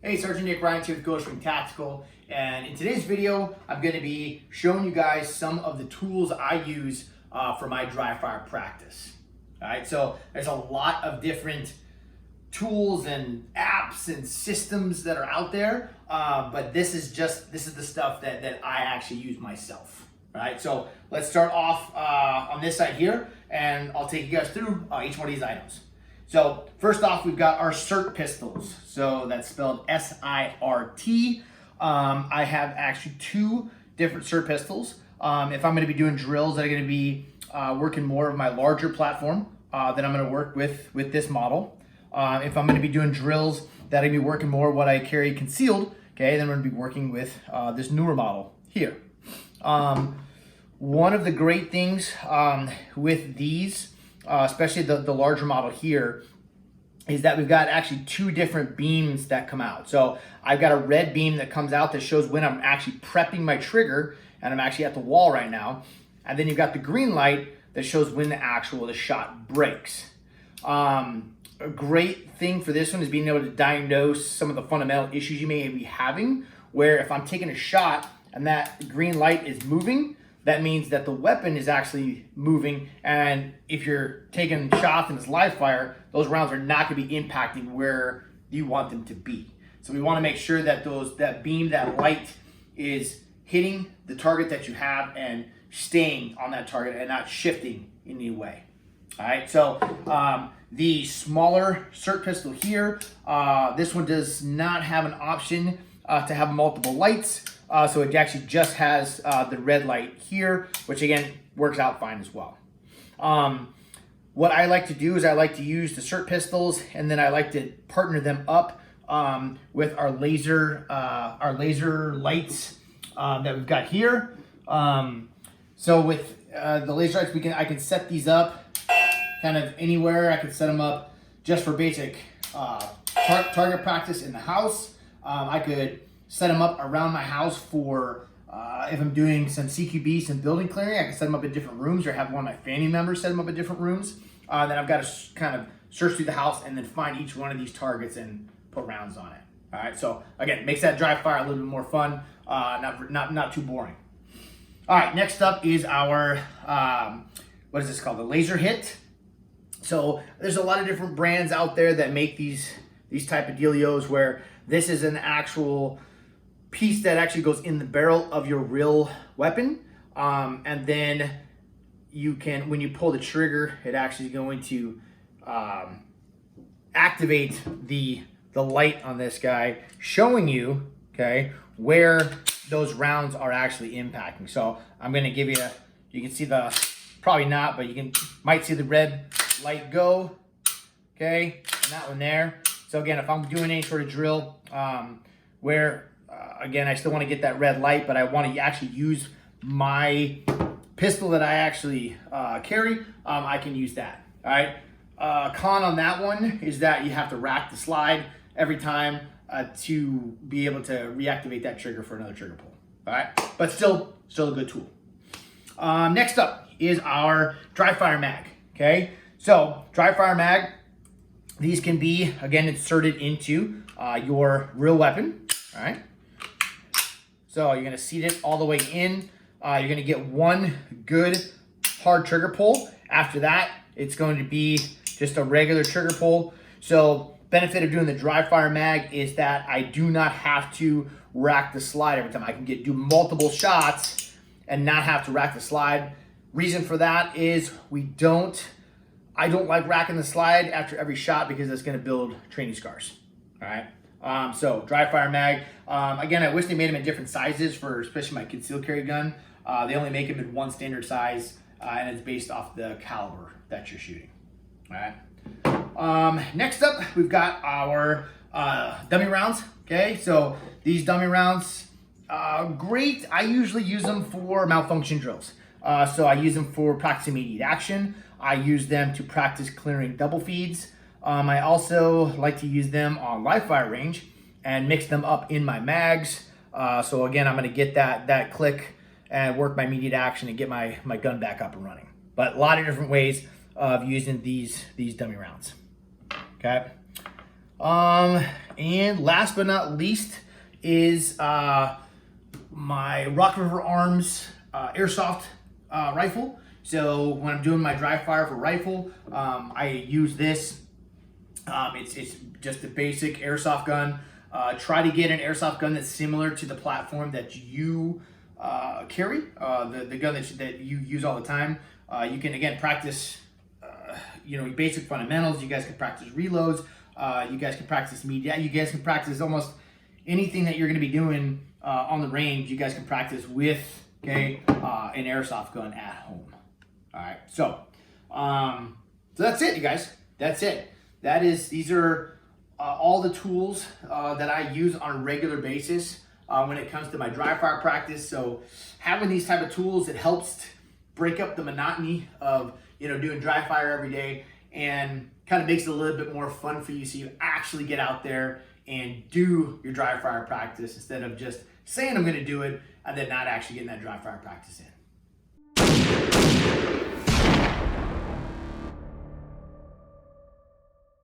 Hey, Sergeant Nick Ryan here with Ghost Ring Tactical, and in today's video, I'm going to be showing you guys some of the tools I use for my dry fire practice. All right, so there's a lot of different tools and apps and systems that are out there, but this is the stuff that I actually use myself. All right, so let's start off on this side here, and I'll take you guys through each one of these items. So first off, we've got our Cert Pistols. So that's spelled S-I-R-T. I have actually two different Cert Pistols. If I'm gonna be doing drills that are gonna be working more of my larger platform, then I'm gonna work with this model. If I'm gonna be doing drills that are gonna be working more what I carry concealed, okay, then I'm gonna be working with this newer model here. One of the great things with these, especially the larger model here, is that we've got actually two different beams that come out. So I've got a red beam that comes out that shows when I'm actually prepping my trigger and I'm actually at the wall right now. And then you've got the green light that shows when the shot breaks. A great thing for this one is being able to diagnose some of the fundamental issues you may be having, where if I'm taking a shot and that green light is moving, that means that the weapon is actually moving, and if you're taking shots and it's live fire, those rounds are not going to be impacting where you want them to be. So we want to make sure that that beam, that light, is hitting the target that you have and staying on that target and not shifting in any way. All right, so the smaller Cert Pistol here, this one does not have an option to have multiple lights. So it actually just has the red light here, which again works out fine as well. What I like to do is I like to use the Cert Pistols, and then I like to partner them up with our laser lights that we've got here. So with the laser lights, I can set these up kind of anywhere. I can set them up just for basic target practice in the house. I could set them up around my house for if I'm doing some CQB, some building clearing. I can set them up in different rooms, or have one of my family members set them up in different rooms. Then I've got to kind of search through the house and then find each one of these targets and put rounds on it. All right, so again, makes that dry fire a little bit more fun, not too boring. All right, next up is our what is this called? The laser hit. So there's a lot of different brands out there that make these type of dealios where this is an actual piece that actually goes in the barrel of your real weapon, and then you can, when you pull the trigger, it actually is going to activate the light on this guy, showing you, okay, where those rounds are actually impacting. So I'm going to give you can see probably not, but might see the red light go, okay, and that one there. So again, if I'm doing any sort of drill where, again, I still want to get that red light, but I want to actually use my pistol that I actually carry, I can use that. All right. Con on that one is that you have to rack the slide every time to be able to reactivate that trigger for another trigger pull. All right, but still a good tool. Next up is our dry fire mag. Okay, so dry fire mag. These can be, again, inserted into your real weapon, all right? So you're gonna seat it all the way in. You're gonna get one good hard trigger pull. After that, it's going to be just a regular trigger pull. So benefit of doing the dry fire mag is that I do not have to rack the slide every time. I can do multiple shots and not have to rack the slide. Reason for that is I don't like racking the slide after every shot because it's going to build training scars. All right. So dry fire mag. Again, I wish they made them in different sizes for especially my concealed carry gun. They only make them in one standard size, and it's based off the caliber that you're shooting. All right. Next up, we've got our dummy rounds. Okay. So these dummy rounds, great. I usually use them for malfunction drills. So I use them for practicing immediate action. I use them to practice clearing double feeds. I also like to use them on live fire range and mix them up in my mags. So again, I'm going to get that click and work my immediate action and get my gun back up and running. But a lot of different ways of using these dummy rounds. Okay. And last but not least is my Rock River Arms airsoft rifle. So when I'm doing my dry fire for rifle, I use this. It's just a basic airsoft gun. Try to get an airsoft gun that's similar to the platform that you carry, the gun that you use all the time. You can, again, practice basic fundamentals. You guys can practice reloads. You guys can practice media. You guys can practice almost anything that you're going to be doing on the range. You guys can practice with an airsoft gun at home. All right, so that's it, you guys. That's it. These are all the tools that I use on a regular basis when it comes to my dry fire practice. So having these type of tools, it helps break up the monotony of doing dry fire every day, and kind of makes it a little bit more fun for you, so you actually get out there and do your dry fire practice instead of just saying I'm going to do it and then not actually getting that dry fire practice in.